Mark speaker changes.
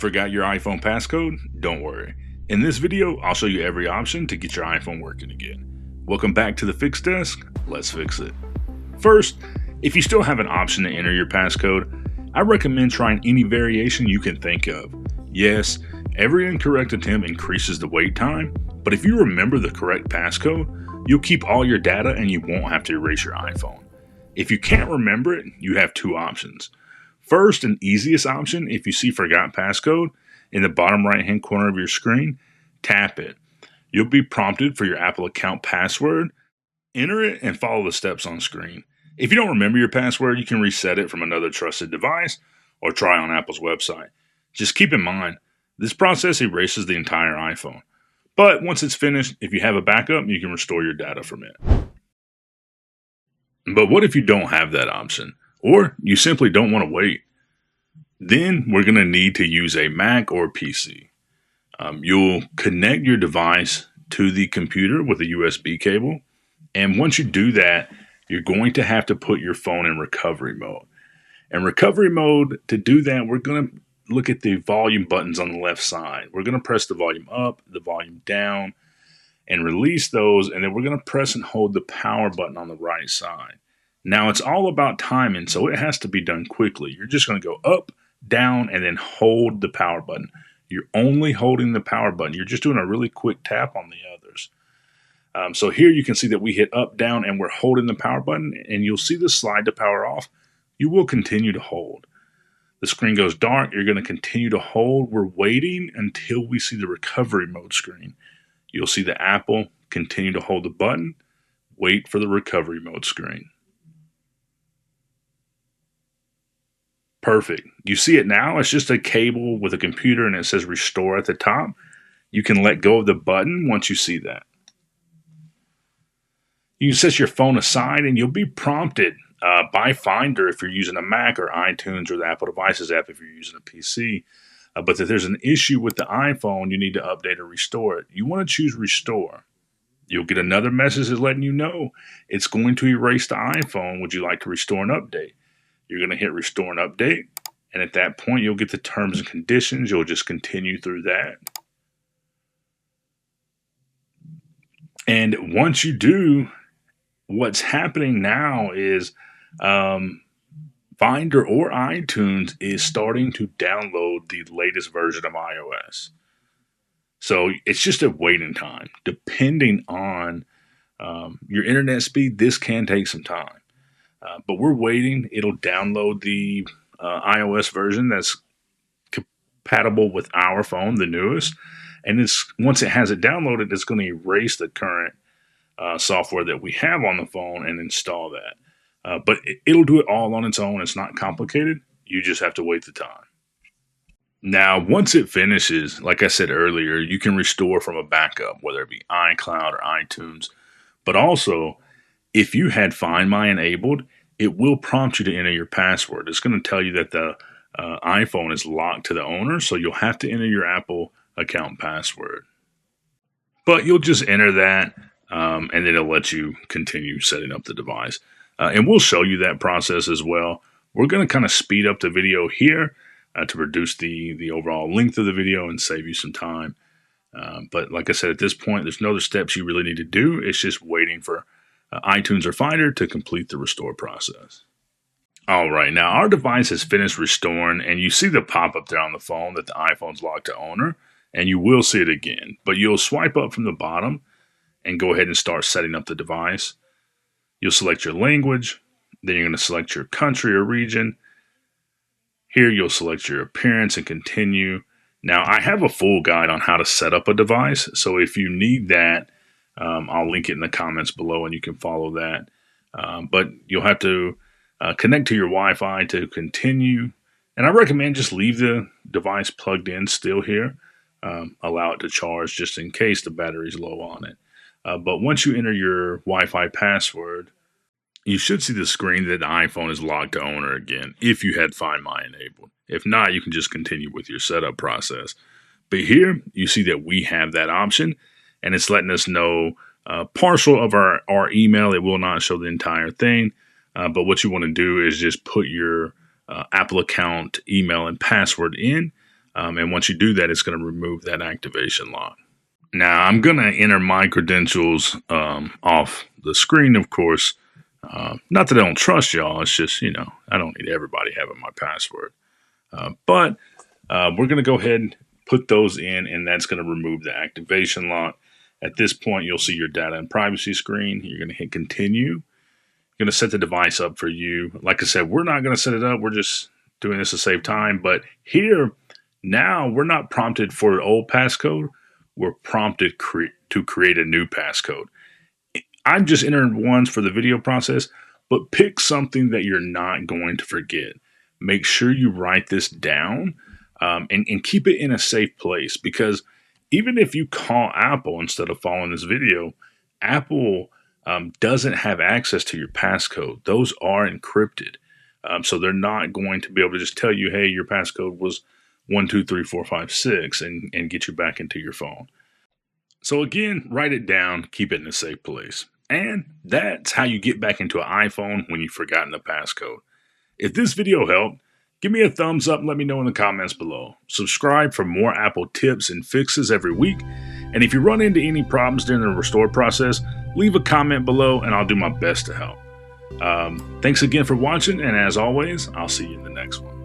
Speaker 1: Forgot your iPhone passcode? Don't worry. In this video, I'll show you every option to get your iPhone working again. Welcome back to the Fix Desk. Let's fix it. First, if you still have an option to enter your passcode, I recommend trying any variation you can think of. Yes, every incorrect attempt increases the wait time, but if you remember the correct passcode, you'll keep all your data and you won't have to erase your iPhone. If you can't remember it, you have two options. First and easiest option, if you see Forgot Passcode in the bottom right hand corner of your screen, tap it. You'll be prompted for your Apple account password. Enter it and follow the steps on screen. If you don't remember your password, you can reset it from another trusted device or try on Apple's website. Just keep in mind, this process erases the entire iPhone. But once it's finished, if you have a backup, you can restore your data from it. But what if you don't have that option? Or you simply don't want to wait? Then we're going to need to use a Mac or PC. You'll connect your device to the computer with a USB cable. And once you do that, you're going to have to put your phone in recovery mode. And recovery mode, to do that, we're going to look at the volume buttons on the left side. We're going to press the volume up, the volume down, and release those. And then we're going to press and hold the power button on the right side. Now, it's all about timing, so it has to be done quickly. You're just going to go up, down, and then hold the power button. You're only holding the power button. You're just doing a really quick tap on the others. So here you can see that we hit up, down, and we're holding the power button, and you'll see the slide to power off. You will continue to hold. The screen goes dark. You're going to continue to hold. We're waiting until we see the recovery mode screen. You'll see the Apple continue to hold the button. Wait for the recovery mode screen. Perfect. You see it now? It's just a cable with a computer and it says restore at the top. You can let go of the button once you see that. You can set your phone aside and you'll be prompted by Finder if you're using a Mac, or iTunes, or the Apple Devices app if you're using a PC. But if there's an issue with the iPhone, you need to update or restore it. You want to choose restore. You'll get another message letting you know it's going to erase the iPhone. Would you like to restore and update? You're going to hit restore and update. And at that point, you'll get the terms and conditions. You'll just continue through that. And once you do, what's happening now is Finder or iTunes is starting to download the latest version of iOS. So it's just a waiting time. Depending on your internet speed, this can take some time. But we're waiting. It'll download the iOS version that's compatible with our phone, the newest. And once it has it downloaded, it's going to erase the current software that we have on the phone and install that. But it'll do it all on its own. It's not complicated. You just have to wait the time. Now, once it finishes, like I said earlier, you can restore from a backup, whether it be iCloud or iTunes. But also, if you had Find My enabled, it will prompt you to enter your password. It's going to tell you that the iPhone is locked to the owner, so you'll have to enter your Apple account password. But you'll just enter that, and then it'll let you continue setting up the device. And we'll show you that process as well. We're going to kind of speed up the video here to reduce the overall length of the video and save you some time. But like I said, at this point, there's no other steps you really need to do. It's just waiting for iTunes or Finder to complete the restore process. All right, now our device has finished restoring, and you see the pop-up there on the phone that the iPhone's locked to owner, and you will see it again. But you'll swipe up from the bottom and go ahead and start setting up the device. You'll select your language, then you're going to select your country or region. Here you'll select your appearance and continue. Now I have a full guide on how to set up a device, so if you need that, I'll link it in the comments below and you can follow that. But you'll have to connect to your Wi-Fi to continue. And I recommend just leave the device plugged in still here. Allow it to charge just in case the battery's low on it. But once you enter your Wi-Fi password, you should see the screen that the iPhone is locked to owner again if you had Find My enabled. If not, you can just continue with your setup process. But here you see that we have that option, and it's letting us know partial of our email. It will not show the entire thing. But what you want to do is just put your Apple account email and password in. And once you do that, it's going to remove that activation lock. Now, I'm going to enter my credentials off the screen, of course. Not that I don't trust y'all. It's just, I don't need everybody having my password. But we're going to go ahead and put those in, and that's going to remove the activation lock. At this point, you'll see your data and privacy screen. You're going to hit continue. You're going to set the device up for you. Like I said, we're not going to set it up. We're just doing this to save time. But here, now, we're not prompted for an old passcode. We're prompted to create a new passcode. I'm just entering ones for the video process, but pick something that you're not going to forget. Make sure you write this down and keep it in a safe place, because even if you call Apple instead of following this video, Apple doesn't have access to your passcode. Those are encrypted. So they're not going to be able to just tell you, hey, your passcode was 123456 and get you back into your phone. So again, write it down, keep it in a safe place. And that's how you get back into an iPhone when you've forgotten the passcode. If this video helped, give me a thumbs up and let me know in the comments below. Subscribe for more Apple tips and fixes every week. And if you run into any problems during the restore process, leave a comment below and I'll do my best to help. Thanks again for watching, and as always, I'll see you in the next one.